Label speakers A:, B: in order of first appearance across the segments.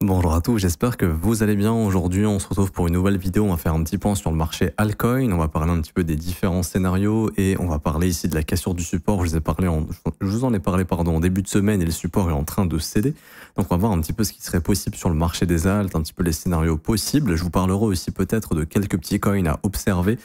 A: Bonjour à tous, j'espère que vous allez bien. Aujourd'hui, on se retrouve pour une nouvelle vidéo. On va faire un petit point sur le marché altcoin. On va parler un petit peu des différents scénarios et on va parler ici de la cassure du support. Je vous en ai parlé en début de semaine et le support est en train de céder. Donc, on va voir un petit peu ce qui serait possible sur le marché des alts, un petit peu les scénarios possibles. Je vous parlerai aussi peut-être de quelques petits coins à observer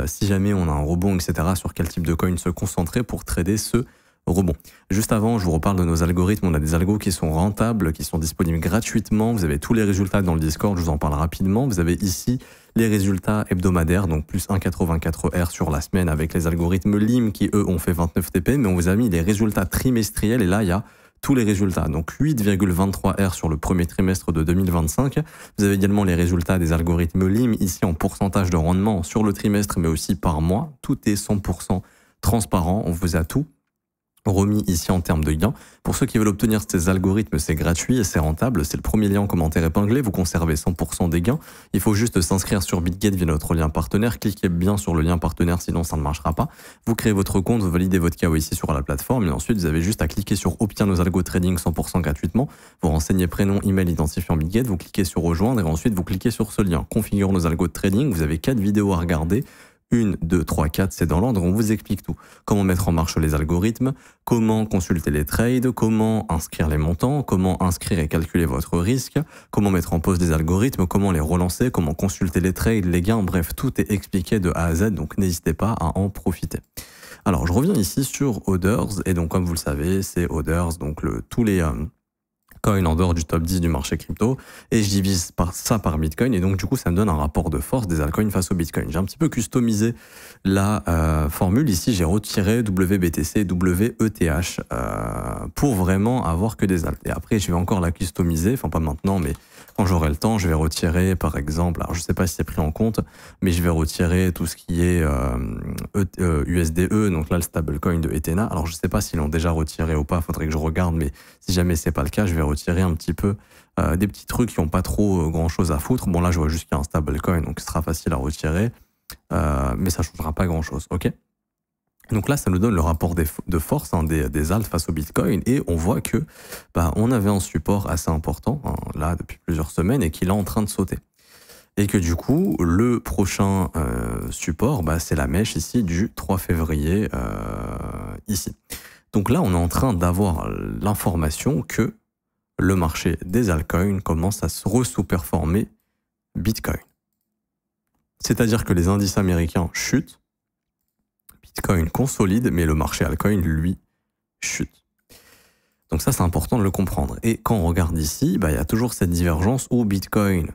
A: si jamais on a un rebond, etc. Sur quel type de coin se concentrer pour trader ce rebond. Juste avant, je vous reparle de nos algorithmes. On a des algos qui sont rentables, qui sont disponibles gratuitement. Vous avez tous les résultats dans le Discord, je vous en parle rapidement. Vous avez ici les résultats hebdomadaires, donc plus 1,84 R sur la semaine avec les algorithmes LIM qui, eux, ont fait 29 TP. Mais on vous a mis les résultats trimestriels et là, il y a tous les résultats. Donc 8,23 R sur le premier trimestre de 2025. Vous avez également les résultats des algorithmes LIM ici en pourcentage de rendement sur le trimestre, mais aussi par mois. Tout est 100% transparent. On vous a tout remis ici en termes de gains. Pour ceux qui veulent obtenir ces algorithmes, c'est gratuit et c'est rentable. C'est le premier lien en commentaire épinglé. Vous conservez 100% des gains. Il faut juste s'inscrire sur BitGet via notre lien partenaire. Cliquez bien sur le lien partenaire, sinon ça ne marchera pas. Vous créez votre compte, vous validez votre KYC sur la plateforme et ensuite vous avez juste à cliquer sur Obtiens nos algos trading 100% gratuitement. Vous renseignez prénom, email identifiant BitGet, vous cliquez sur Rejoindre et ensuite vous cliquez sur ce lien. Configure nos algos de trading. Vous avez 4 vidéos à regarder. 1, 2, 3, 4, c'est dans l'ordre, on vous explique tout. Comment mettre en marche les algorithmes, comment consulter les trades, comment inscrire les montants, comment inscrire et calculer votre risque, comment mettre en pause les algorithmes, comment les relancer, comment consulter les trades, les gains, bref, tout est expliqué de A à Z, donc n'hésitez pas à en profiter. Alors, je reviens ici sur Others, et donc comme vous le savez, c'est Others, donc tous les coins en dehors du top 10 du marché crypto, et je divise ça par Bitcoin, et donc du coup ça me donne un rapport de force des altcoins face au Bitcoin. J'ai un petit peu customisé la formule, ici j'ai retiré WBTC et WETH pour vraiment avoir que des alts. Et après je vais encore la customiser, enfin pas maintenant, mais quand j'aurai le temps, je vais retirer par exemple, alors je sais pas si c'est pris en compte, mais je vais retirer tout ce qui est USDE, donc là le stablecoin de Ethena. Alors je sais pas s'ils l'ont déjà retiré ou pas, faudrait que je regarde, mais si jamais c'est pas le cas, je vais retirer un petit peu des petits trucs qui n'ont pas trop grand chose à foutre. Bon là je vois juste qu'il y a un stablecoin, donc ce sera facile à retirer, mais ça changera pas grand chose, ok? Donc là, ça nous donne le rapport de force des alts face au Bitcoin et on voit que on avait un support assez important là depuis plusieurs semaines et qu'il est en train de sauter. Et que du coup, le prochain support, c'est la mèche ici du 3 février ici. Donc là, on est en train d'avoir l'information que le marché des altcoins commence à se re-sous-performer Bitcoin. C'est-à-dire que les indices américains chutent, Bitcoin consolide, mais le marché altcoin, lui, chute. Donc ça, c'est important de le comprendre. Et quand on regarde ici, il y a toujours cette divergence où Bitcoin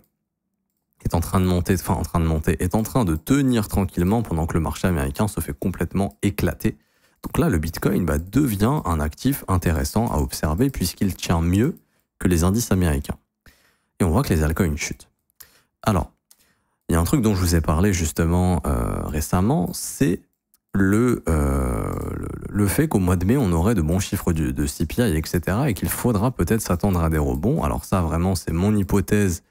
A: est en train de monter, est en train de tenir tranquillement pendant que le marché américain se fait complètement éclater. Donc là, le Bitcoin devient un actif intéressant à observer puisqu'il tient mieux que les indices américains. Et on voit que les altcoins chutent. Alors, il y a un truc dont je vous ai parlé justement récemment, c'est le fait qu'au mois de mai, on aurait de bons chiffres de CPI, etc. et qu'il faudra peut-être s'attendre à des rebonds. Alors ça, vraiment, c'est mon hypothèse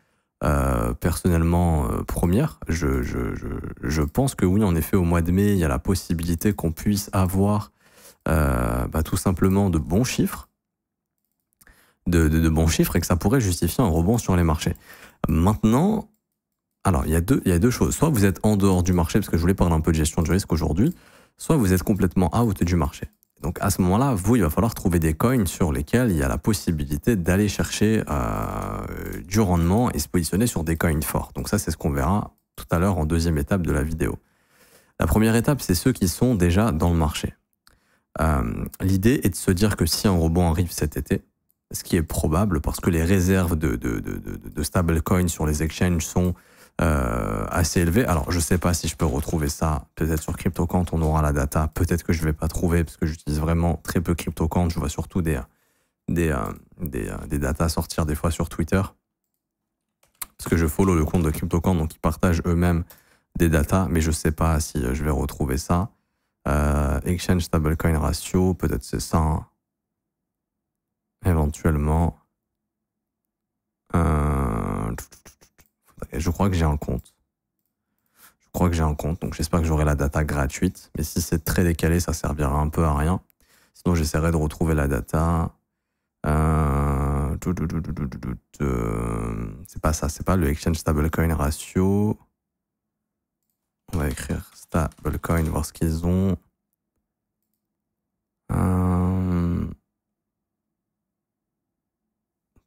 A: personnellement première. Je pense que oui, en effet, au mois de mai, il y a la possibilité qu'on puisse avoir tout simplement de bons chiffres, de bons chiffres et que ça pourrait justifier un rebond sur les marchés. Maintenant, alors il y a deux choses. Soit vous êtes en dehors du marché, parce que je voulais parler un peu de gestion de risque aujourd'hui, soit vous êtes complètement out du marché. Donc à ce moment-là, il va falloir trouver des coins sur lesquels il y a la possibilité d'aller chercher du rendement et se positionner sur des coins forts. Donc ça, c'est ce qu'on verra tout à l'heure en deuxième étape de la vidéo. La première étape, c'est ceux qui sont déjà dans le marché. L'idée est de se dire que si un rebond arrive cet été, ce qui est probable parce que les réserves de stablecoins sur les exchanges sont assez élevé. Alors, je sais pas si je peux retrouver ça. Peut-être sur CryptoQuant, on aura la data. Peut-être que je vais pas trouver parce que j'utilise vraiment très peu CryptoQuant. Je vois surtout des datas sortir des fois sur Twitter. Parce que je follow le compte de CryptoQuant, donc ils partagent eux-mêmes des datas, mais je sais pas si je vais retrouver ça. Exchange Stablecoin Ratio, peut-être c'est ça. Hein. Éventuellement. Je crois que j'ai un compte. Donc j'espère que j'aurai la data gratuite. Mais si c'est très décalé, ça servira un peu à rien. Sinon, j'essaierai de retrouver la data. C'est pas ça, c'est pas le Exchange Stablecoin Ratio. On va écrire Stablecoin, voir ce qu'ils ont.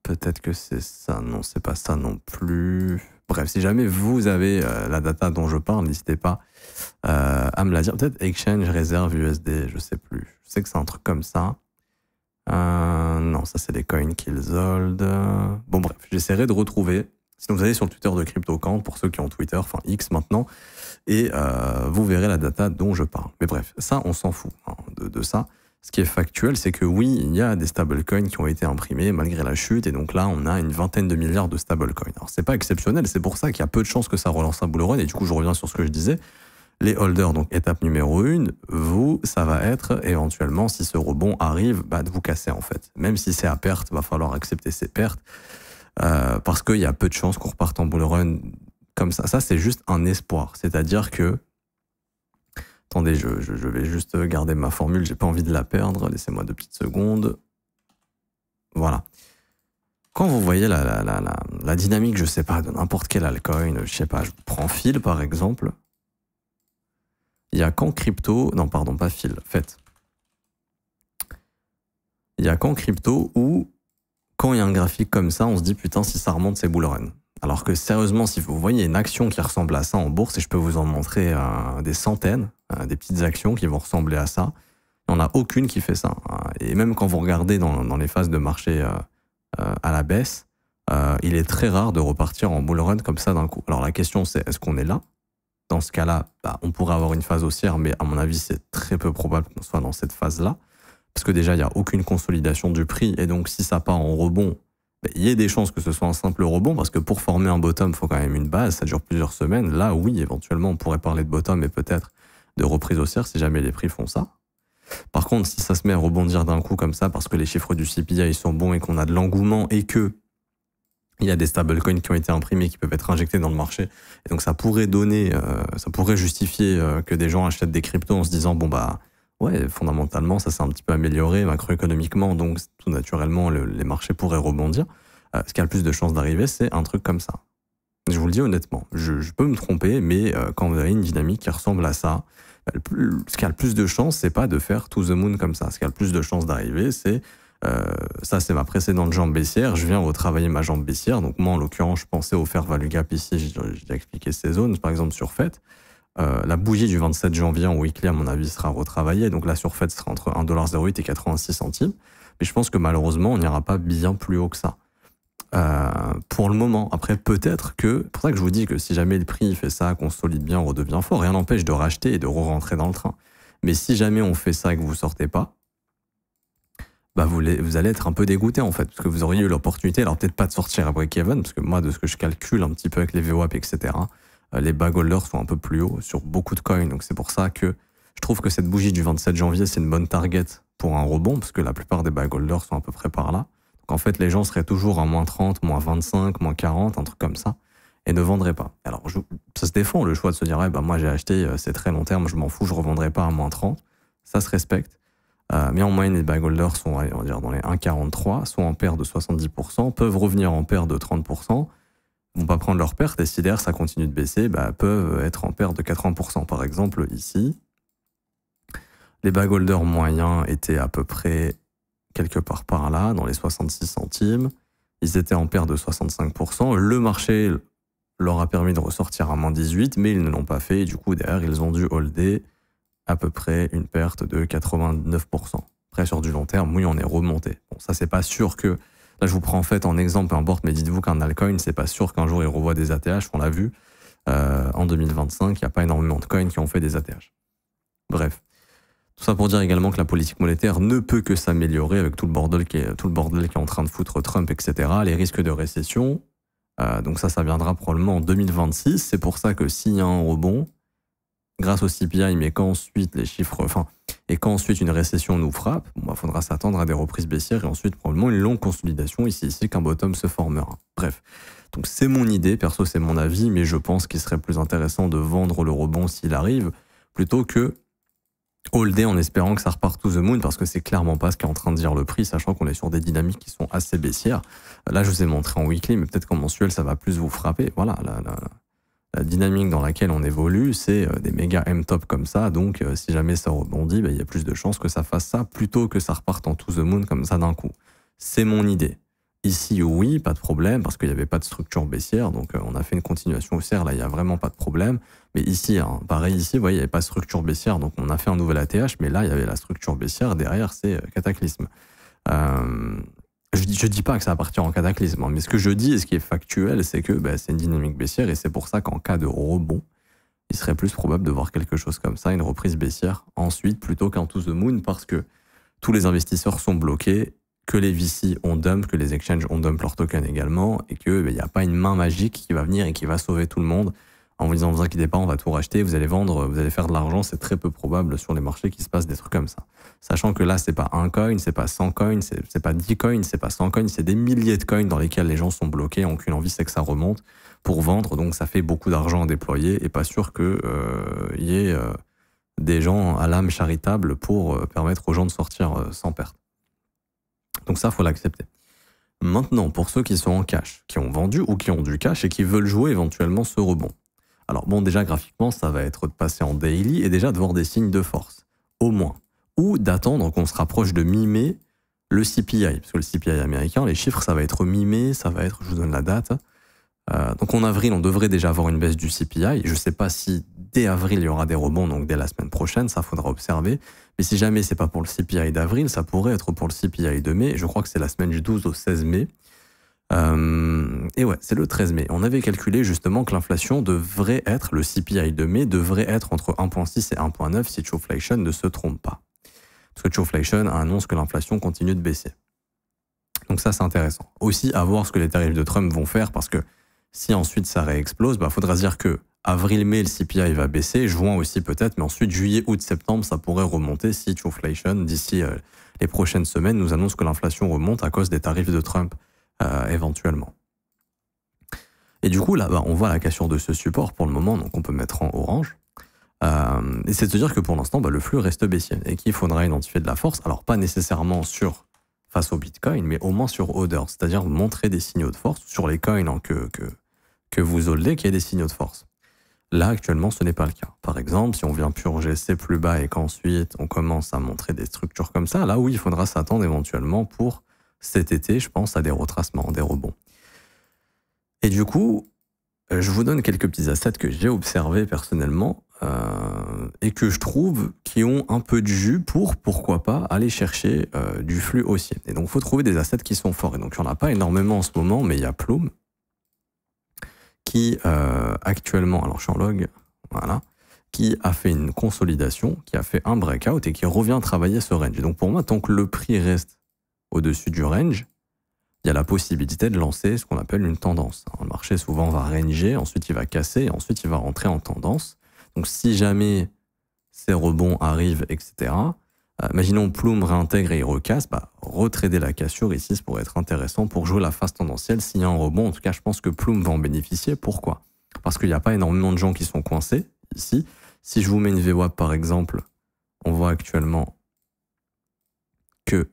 A: Peut-être que c'est ça. Non, c'est pas ça non plus. Bref, si jamais vous avez la data dont je parle, n'hésitez pas à me la dire. Peut-être Exchange Reserve USD, je sais plus. Je sais que c'est un truc comme ça. Non, ça c'est les coins qu'ils hold. Bon bref, j'essaierai de retrouver. Sinon vous allez sur le Twitter de CryptoCount, pour ceux qui ont Twitter, enfin X maintenant, et vous verrez la data dont je parle. Mais bref, ça on s'en fout hein, de ça. Ce qui est factuel, c'est que oui, il y a des stablecoins qui ont été imprimés malgré la chute, et donc là on a une vingtaine de milliards de stablecoins. Alors c'est pas exceptionnel, c'est pour ça qu'il y a peu de chances que ça relance un bull run, et du coup je reviens sur ce que je disais. Les holders, donc étape numéro 1, vous, ça va être éventuellement, si ce rebond arrive, de vous casser en fait. Même si c'est à perte, va falloir accepter ces pertes, parce qu'il y a peu de chances qu'on reparte en bull run comme ça. Ça, c'est juste un espoir. C'est-à-dire que... Attendez, je vais juste garder ma formule, j'ai pas envie de la perdre, laissez-moi 2 petites secondes. Voilà. Quand vous voyez la dynamique, je sais pas, de n'importe quel altcoin, je sais pas, je prends Phil par exemple, il y a qu'en crypto, non pardon, pas Phil, FET. Il y a qu'en crypto où, quand il y a un graphique comme ça, on se dit putain si ça remonte c'est bull run. Alors que sérieusement, si vous voyez une action qui ressemble à ça en bourse, et je peux vous en montrer des centaines, des petites actions qui vont ressembler à ça, il n'y en a aucune qui fait ça. Et même quand vous regardez dans les phases de marché à la baisse, il est très rare de repartir en bull run comme ça d'un coup. Alors la question c'est, est-ce qu'on est là? Dans ce cas-là, on pourrait avoir une phase haussière, mais à mon avis, c'est très peu probable qu'on soit dans cette phase-là. Parce que déjà, il n'y a aucune consolidation du prix, et donc si ça part en rebond, il y a des chances que ce soit un simple rebond, parce que pour former un bottom, il faut quand même une base, ça dure plusieurs semaines. Là, oui, éventuellement, on pourrait parler de bottom et peut-être de reprise haussière si jamais les prix font ça. Par contre, si ça se met à rebondir d'un coup comme ça, parce que les chiffres du CPI sont bons et qu'on a de l'engouement et que il y a des stablecoins qui ont été imprimés, qui peuvent être injectés dans le marché, et donc ça pourrait donner, ça pourrait justifier que des gens achètent des cryptos en se disant bon ouais, fondamentalement, ça s'est un petit peu amélioré macroéconomiquement, donc tout naturellement, les marchés pourraient rebondir. Ce qui a le plus de chances d'arriver, c'est un truc comme ça. Je vous le dis honnêtement, je peux me tromper, mais quand vous avez une dynamique qui ressemble à ça, ce qui a le plus de chances, c'est pas de faire to the moon comme ça. Ce qui a le plus de chances d'arriver, c'est ça, c'est ma précédente jambe baissière. Je viens retravailler ma jambe baissière. Donc moi, en l'occurrence, je pensais au fair value gap ici. J'ai expliqué ces zones, par exemple sur FET. La bougie du 27 janvier en weekly, à mon avis, sera retravaillée. Donc là, sur FET, sera entre 1,08 et 86 centimes. Mais je pense que malheureusement, on n'ira pas bien plus haut que ça. Pour le moment. Après, peut-être que... C'est pour ça que je vous dis que si jamais le prix fait ça, consolide bien, redevient fort, rien n'empêche de racheter et de re-rentrer dans le train. Mais si jamais on fait ça et que vous sortez pas, vous allez être un peu dégoûté en fait, parce que vous auriez eu l'opportunité, alors peut-être pas de sortir à break-even, parce que moi, de ce que je calcule un petit peu avec les VWAP, etc., les bag holders sont un peu plus hauts sur beaucoup de coins, donc c'est pour ça que je trouve que cette bougie du 27 janvier, c'est une bonne target pour un rebond, parce que la plupart des bag holders sont à peu près par là. Donc en fait, les gens seraient toujours à moins 30, moins 25, moins 40, un truc comme ça, et ne vendraient pas. Alors ça se défend le choix de se dire, ouais, moi j'ai acheté, c'est très long terme, je m'en fous, je revendrai pas à moins 30, ça se respecte. Mais en moyenne, les bag holders sont, on va dire, dans les 1,43, sont en perte de 70%, peuvent revenir en perte de 30%, vont pas prendre leur perte, et si derrière ça continue de baisser, peuvent être en perte de 80%. Par exemple, ici, les bag holders moyens étaient à peu près quelque part par là, dans les 66 centimes. Ils étaient en perte de 65%. Le marché leur a permis de ressortir à moins 18, mais ils ne l'ont pas fait, et du coup, derrière, ils ont dû holder à peu près une perte de 89%. Après, sur du long terme, oui, on est remonté. Bon, ça, c'est pas sûr que... Là, je vous prends en fait en exemple, peu importe, mais dites-vous qu'un altcoin, c'est pas sûr qu'un jour il revoit des ATH, on l'a vu. En 2025, il n'y a pas énormément de coins qui ont fait des ATH. Bref. Tout ça pour dire également que la politique monétaire ne peut que s'améliorer avec tout le bordel qui est en train de foutre Trump, etc. Les risques de récession. Donc ça viendra probablement en 2026. C'est pour ça que s'il y a un rebond, grâce au CPI, mais qu'ensuite les chiffres, et qu'ensuite une récession nous frappe, faudra s'attendre à des reprises baissières et ensuite probablement une longue consolidation ici qu'un bottom se formera. Bref. Donc c'est mon idée, perso c'est mon avis, mais je pense qu'il serait plus intéressant de vendre le rebond s'il arrive, plutôt que holder en espérant que ça repart to the moon, parce que c'est clairement pas ce qui est en train de dire le prix, sachant qu'on est sur des dynamiques qui sont assez baissières. Là, je vous ai montré en weekly, mais peut-être qu'en mensuel, ça va plus vous frapper. Voilà, la dynamique dans laquelle on évolue, c'est des méga M-top comme ça, donc si jamais ça rebondit, il y a plus de chances que ça fasse ça, plutôt que ça reparte en to the moon comme ça d'un coup. C'est mon idée. Ici, oui, pas de problème, parce qu'il n'y avait pas de structure baissière, donc on a fait une continuation haussière, là, il n'y a vraiment pas de problème. Mais ici, hein, pareil ici, vous voyez, il n'y avait pas de structure baissière, donc on a fait un nouvel ATH, mais là, il y avait la structure baissière, derrière, c'est cataclysme. Je dis pas que ça va partir en cataclysme, hein, mais ce que je dis, et ce qui est factuel, c'est que c'est une dynamique baissière, et c'est pour ça qu'en cas de rebond, il serait plus probable de voir quelque chose comme ça, une reprise baissière, ensuite, plutôt qu'un to the moon, parce que tous les investisseurs sont bloqués, que les VC on dump, que les exchanges on dump leurs tokens également, et qu'il n'y a pas une main magique qui va venir et qui va sauver tout le monde en vous disant, vous inquiétez pas, on va tout racheter, vous allez vendre, vous allez faire de l'argent. C'est très peu probable sur les marchés qu'il se passe des trucs comme ça. Sachant que là, c'est pas un coin, c'est pas 100 coins, c'est pas 10 coins, c'est pas 100 coins, c'est des milliers de coins dans lesquels les gens sont bloqués, n'ont qu'une envie, c'est que ça remonte pour vendre. Donc ça fait beaucoup d'argent à déployer, et pas sûr que y ait des gens à l'âme charitable pour permettre aux gens de sortir sans perte. Donc ça, faut l'accepter. Maintenant, pour ceux qui sont en cash, qui ont vendu ou qui ont du cash et qui veulent jouer éventuellement ce rebond. Alors bon, déjà graphiquement, ça va être de passer en daily et déjà de voir des signes de force, au moins. Ou d'attendre qu'on se rapproche de mi-mai le CPI, parce que le CPI américain, les chiffres, ça va être mi-mai, ça va être, je vous donne la date. Donc en avril, on devrait déjà avoir une baisse du CPI. Je ne sais pas si dès avril, il y aura des rebonds, donc dès la semaine prochaine, ça faudra observer. Mais si jamais c'est pas pour le CPI d'avril, ça pourrait être pour le CPI de mai. Je crois que c'est la semaine du 12 au 16 mai. Et ouais, c'est le 13 mai. On avait calculé justement que l'inflation devrait être, le CPI de mai devrait être entre 1,6 et 1,9 si Choflation ne se trompe pas. Parce que Choflation annonce que l'inflation continue de baisser. Donc ça, c'est intéressant. Aussi, à voir ce que les tarifs de Trump vont faire, parce que si ensuite ça réexplose, faudra se dire que avril-mai, le CPI va baisser, juin aussi peut-être, mais ensuite juillet, août, septembre, ça pourrait remonter si Choflation, d'ici les prochaines semaines, nous annonce que l'inflation remonte à cause des tarifs de Trump, éventuellement. Et du coup, là, on voit la cassure de ce support pour le moment, donc on peut mettre en orange. Et c'est de se dire que pour l'instant, le flux reste baissier et qu'il faudra identifier de la force, alors pas nécessairement face au Bitcoin, mais au moins sur Hodder, c'est-à-dire montrer des signaux de force sur les coins que vous holdez, qu'il y ait des signaux de force. Là, actuellement, ce n'est pas le cas. Par exemple, si on vient purger ces plus bas et qu'ensuite on commence à montrer des structures comme ça, là, oui, il faudra s'attendre éventuellement pour cet été, je pense, à des retracements, des rebonds. Et du coup, je vous donne quelques petits assets que j'ai observés personnellement et que je trouve qui ont un peu de jus pour, pourquoi pas, aller chercher du flux haussier. Et donc, il faut trouver des assets qui sont forts. Et donc, il n'y en a pas énormément en ce moment, mais il y a Plume qui actuellement, alors je suis en log, voilà, qui a fait une consolidation, qui a fait un breakout et qui revient travailler ce range. Et donc, pour moi, tant que le prix reste au-dessus du range, il y a la possibilité de lancer ce qu'on appelle une tendance. Le marché souvent va ranger, ensuite il va casser, et ensuite il va rentrer en tendance. Donc si jamais ces rebonds arrivent, etc., imaginons Plume réintègre et il recasse, retrader la cassure ici, ça pourrait être intéressant pour jouer la phase tendancielle. S'il y a un rebond, en tout cas je pense que Plume va en bénéficier. Pourquoi? Parce qu'il n'y a pas énormément de gens qui sont coincés ici. Si je vous mets une VWAP par exemple, on voit actuellement que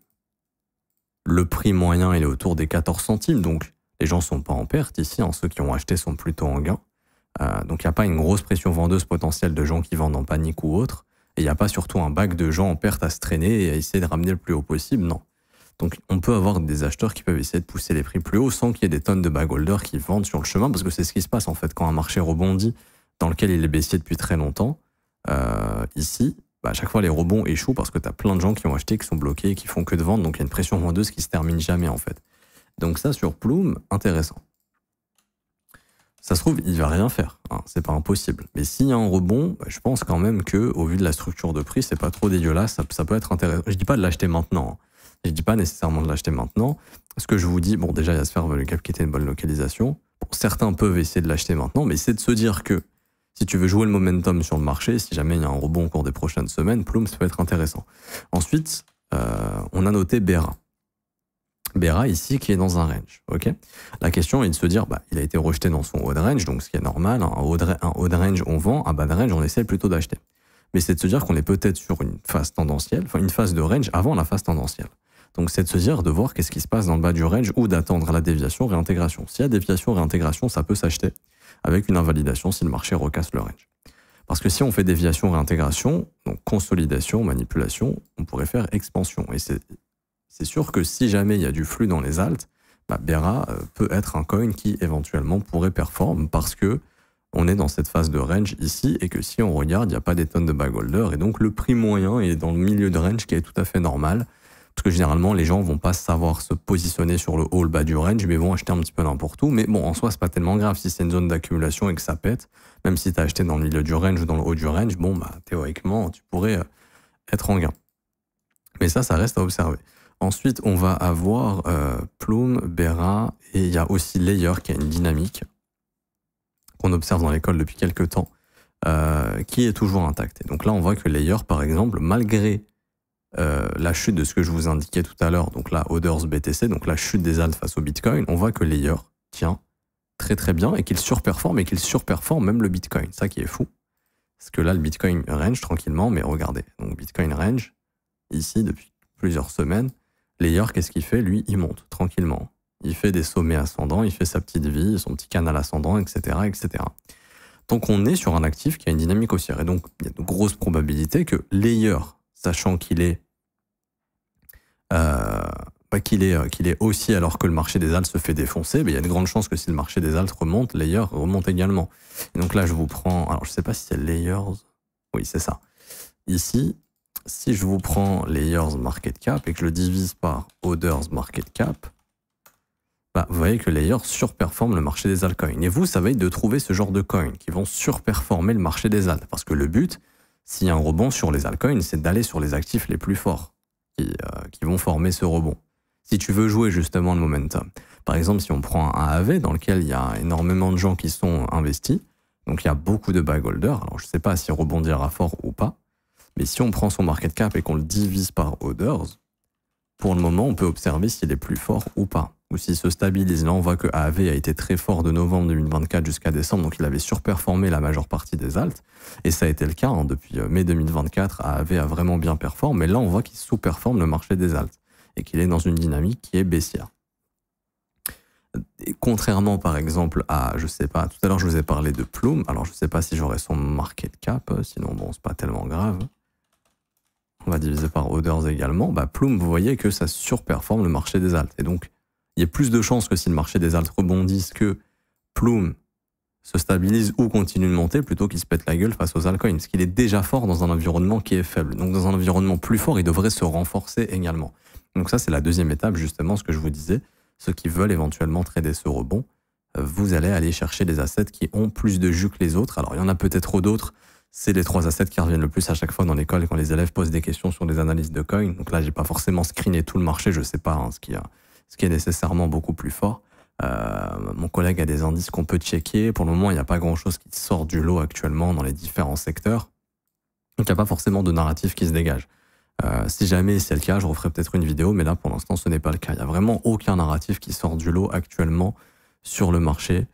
A: le prix moyen, il est autour des 14 centimes, donc les gens ne sont pas en perte ici, ceux qui ont acheté sont plutôt en gain. Donc il n'y a pas une grosse pression vendeuse potentielle de gens qui vendent en panique ou autre, et il n'y a pas surtout un bac de gens en perte à se traîner et à essayer de ramener le plus haut possible, non. Donc on peut avoir des acheteurs qui peuvent essayer de pousser les prix plus haut sans qu'il y ait des tonnes de bag-holders qui vendent sur le chemin, parce que c'est ce qui se passe en fait quand un marché rebondit, dans lequel il est baissier depuis très longtemps. Ici, à chaque fois les rebonds échouent parce que tu as plein de gens qui ont acheté, qui sont bloqués, qui font que de vendre, donc il y a une pression vendeuse qui se termine jamais en fait. Donc ça sur Plume, intéressant. Ça se trouve, il va rien faire, c'est pas impossible. Mais s'il y a un rebond, je pense quand même que, au vu de la structure de prix, c'est pas trop dégueulasse, ça peut être intéressant. Je dis pas de l'acheter maintenant, je dis pas nécessairement de l'acheter maintenant. Ce que je vous dis, bon déjà il y a Sphere Value Cap qui était une bonne localisation. Bon, certains peuvent essayer de l'acheter maintenant, mais c'est de se dire que si tu veux jouer le momentum sur le marché, si jamais il y a un rebond au cours des prochaines semaines, Plume, ça peut être intéressant. Ensuite, on a noté Bera. Bera ici qui est dans un range. Okay, la question est de se dire, il a été rejeté dans son haut de range, donc ce qui est normal, un haut de range on vend, un bas de range on essaie plutôt d'acheter. mais c'est de se dire qu'on est peut-être sur une phase tendancielle, enfin une phase de range avant la phase tendancielle. Donc c'est de se dire, de voir qu'est-ce qui se passe dans le bas du range ou d'attendre la déviation, réintégration. S'il y a déviation, réintégration, ça peut s'acheter avec une invalidation si le marché recasse le range. Parce que si on fait déviation, réintégration, donc consolidation, manipulation, on pourrait faire expansion. Et c'est sûr que si jamais il y a du flux dans les alts, bah Bera peut être un coin qui éventuellement pourrait performer parce que on est dans cette phase de range ici et que si on regarde, il n'y a pas des tonnes de buy holder et donc le prix moyen est dans le milieu de range qui est tout à fait normal. Parce que généralement, les gens vont pas savoir se positionner sur le haut, le bas du range, mais vont acheter un petit peu n'importe où. Mais bon, en soi, c'est pas tellement grave si c'est une zone d'accumulation et que ça pète. Même si tu as acheté dans le milieu du range ou dans le haut du range, bon, bah, théoriquement, tu pourrais être en gain. Mais ça reste à observer. Ensuite, on va avoir Plume, Bera, et il y a aussi Layer qui a une dynamique qu'on observe dans l'école depuis quelques temps, qui est toujours intacte. Et donc là, on voit que Layer, par exemple, malgré la chute de ce que je vous indiquais tout à l'heure, donc là, Orders BTC, donc la chute des alts face au Bitcoin, on voit que Layer tient très très bien et qu'il surperforme même le Bitcoin. Ça qui est fou. Parce que là, le Bitcoin range tranquillement, mais regardez, donc Bitcoin range, ici, depuis plusieurs semaines, Layer, qu'est-ce qu'il fait? Lui, il monte tranquillement. Il fait des sommets ascendants, il fait sa petite vie, son petit canal ascendant, etc., etc. Donc on est sur un actif qui a une dynamique haussière. Et donc, il y a de grosses probabilités que Layer, sachant qu'il est qu'il est haussier alors que le marché des alts se fait défoncer, il y a de grandes chances que si le marché des alts remonte, Layer remonte également. Et donc là, je vous prends, alors je sais pas si c'est Layers, oui c'est ça. Ici, si je vous prends Layers Market Cap et que je le divise par Orders Market Cap, vous voyez que Layer surperforme le marché des altcoins. Et vous, ça va être de trouver ce genre de coins qui vont surperformer le marché des alts. Parce que le but, s'il y a un rebond sur les altcoins, c'est d'aller sur les actifs les plus forts qui vont former ce rebond. Si tu veux jouer justement le momentum. Par exemple, si on prend un AAV dans lequel il y a énormément de gens qui sont investis, donc il y a beaucoup de buy holders, alors je ne sais pas s'il rebondira fort ou pas, mais si on prend son market cap et qu'on le divise par orders, pour le moment, on peut observer s'il est plus fort ou pas, ou s'il se stabilise. Là, on voit que AAV a été très fort de novembre 2024 jusqu'à décembre, donc il avait surperformé la majeure partie des alts, et ça a été le cas, hein, depuis mai 2024, AAV a vraiment bien performé, mais là, on voit qu'il sous-performe le marché des alts, et qu'il est dans une dynamique qui est baissière. Et contrairement, par exemple, à, je sais pas, tout à l'heure, je vous ai parlé de Plume, alors je sais pas si j'aurai son market cap, sinon, bon, c'est pas tellement grave. On va diviser par orders également. Plume, vous voyez que ça surperforme le marché des alts. Et donc, il y a plus de chances que si le marché des alts rebondisse, que Plume se stabilise ou continue de monter plutôt qu'il se pète la gueule face aux altcoins. Parce qu'il est déjà fort dans un environnement qui est faible. Donc, dans un environnement plus fort, il devrait se renforcer également. Donc ça, c'est la deuxième étape, justement, ce que je vous disais. Ceux qui veulent éventuellement trader ce rebond, vous allez aller chercher des assets qui ont plus de jus que les autres. Alors, il y en a peut-être d'autres. C'est les 3 assets qui reviennent le plus à chaque fois dans l'école quand les élèves posent des questions sur des analyses de coins. Donc là, j'ai pas forcément screené tout le marché, je sais pas ce qui est nécessairement beaucoup plus fort. Mon collègue a des indices qu'on peut checker. Pour le moment, il n'y a pas grand-chose qui sort du lot actuellement dans les différents secteurs. Donc il n'y a pas forcément de narratif qui se dégage. Si jamais c'est le cas, je referai peut-être une vidéo, mais là, pour l'instant, ce n'est pas le cas. Il n'y a vraiment aucun narratif qui sort du lot actuellement sur le marché.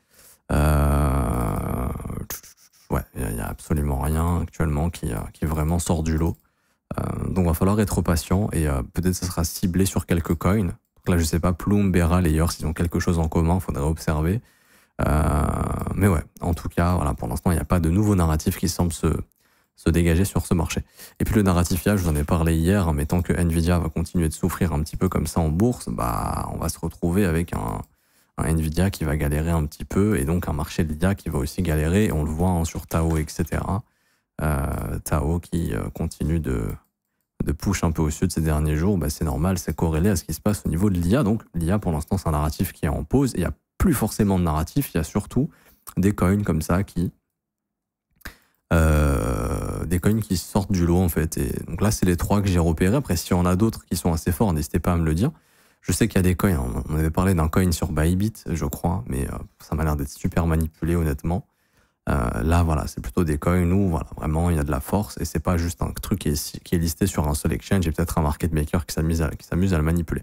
A: Ouais, il n'y a absolument rien actuellement qui vraiment sort du lot. Donc, il va falloir être patient et peut-être ça sera ciblé sur quelques coins. Donc là, je ne sais pas, Plume, Bera, Layer, s'ils ont quelque chose en commun, il faudrait observer. Mais ouais, en tout cas, voilà, pour l'instant, il n'y a pas de nouveau narratif qui semble se dégager sur ce marché. Et puis le narratif, je vous en ai parlé hier, en mettant que Nvidia va continuer de souffrir un petit peu comme ça en bourse, on va se retrouver avec un Nvidia qui va galérer un petit peu, et donc un marché de l'IA qui va aussi galérer, et on le voit sur Tao, etc. Tao qui continue de push un peu au sud ces derniers jours, c'est normal, c'est corrélé à ce qui se passe au niveau de l'IA. Donc l'IA, pour l'instant, c'est un narratif qui est en pause, et il n'y a plus forcément de narratif, il y a surtout des coins comme ça qui sortent du lot, en fait. Et donc là, c'est les 3 que j'ai repérés. Après, s'il y en a d'autres qui sont assez forts, n'hésitez pas à me le dire. Je sais qu'il y a des coins, on avait parlé d'un coin sur Bybit, je crois, mais ça m'a l'air d'être super manipulé, honnêtement. Là, voilà, c'est plutôt des coins où, voilà, vraiment, il y a de la force, et c'est pas juste un truc qui est listé sur un seul exchange, et peut-être un market maker qui s'amuse à le manipuler.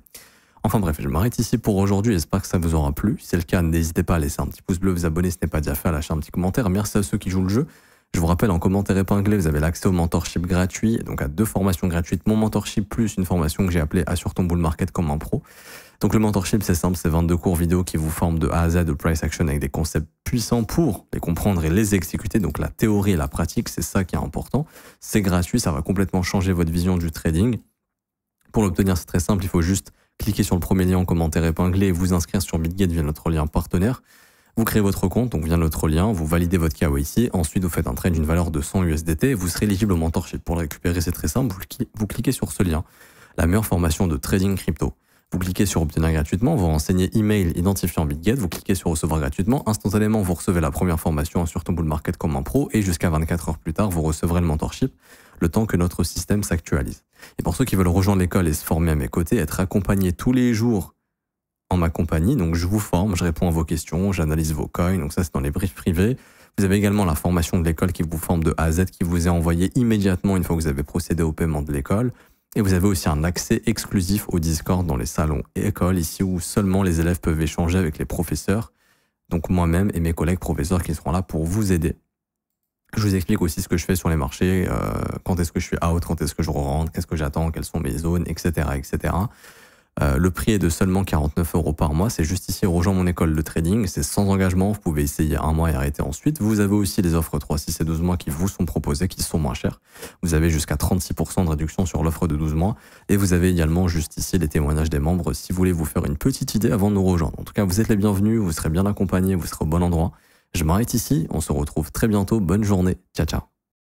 A: Enfin bref, je m'arrête ici pour aujourd'hui, j'espère que ça vous aura plu. Si c'est le cas, n'hésitez pas à laisser un petit pouce bleu, vous abonner, ce n'est pas déjà fait, à lâcher un petit commentaire. Merci à ceux qui jouent le jeu. Je vous rappelle, en commentaire épinglé, vous avez l'accès au mentorship gratuit, donc à 2 formations gratuites, mon mentorship plus une formation que j'ai appelée Assure ton bull market comme un pro. Donc le mentorship, c'est simple, c'est 22 cours vidéo qui vous forment de A à Z de price action avec des concepts puissants pour les comprendre et les exécuter. Donc la théorie et la pratique, c'est ça qui est important. C'est gratuit, ça va complètement changer votre vision du trading. Pour l'obtenir, c'est très simple, il faut juste cliquer sur le premier lien en commentaire épinglé et vous inscrire sur BitGet via notre lien partenaire. Vous créez votre compte, donc via notre lien, vous validez votre KYC, ensuite vous faites un trade d'une valeur de 100 USDT et vous serez éligible au mentorship. Pour le récupérer, c'est très simple, vous cliquez sur ce lien, la meilleure formation de trading crypto. Vous cliquez sur obtenir gratuitement, vous renseignez email identifiant BitGet, vous cliquez sur recevoir gratuitement, instantanément vous recevez la première formation sur ton bull market comme un pro et jusqu'à 24 heures plus tard, vous recevrez le mentorship, le temps que notre système s'actualise. Et pour ceux qui veulent rejoindre l'école et se former à mes côtés, être accompagnés tous les jours en ma compagnie, donc je vous forme, je réponds à vos questions, j'analyse vos coins, donc ça c'est dans les briefs privés. Vous avez également la formation de l'école qui vous forme de A à Z, qui vous est envoyée immédiatement une fois que vous avez procédé au paiement de l'école. Et vous avez aussi un accès exclusif au Discord dans les salons et écoles, ici où seulement les élèves peuvent échanger avec les professeurs, donc moi-même et mes collègues professeurs qui seront là pour vous aider. Je vous explique aussi ce que je fais sur les marchés, quand est-ce que je suis out, quand est-ce que je rentre, qu'est-ce que j'attends, quelles sont mes zones, etc. etc. Le prix est de seulement 49 € par mois. C'est juste ici, rejoins mon école de trading. C'est sans engagement. Vous pouvez essayer un mois et arrêter ensuite. Vous avez aussi les offres 3, 6 et 12 mois qui vous sont proposées, qui sont moins chères. Vous avez jusqu'à 36% de réduction sur l'offre de 12 mois. Et vous avez également juste ici les témoignages des membres si vous voulez vous faire une petite idée avant de nous rejoindre. En tout cas, vous êtes les bienvenus. Vous serez bien accompagnés. Vous serez au bon endroit. Je m'arrête ici. On se retrouve très bientôt. Bonne journée. Ciao, ciao.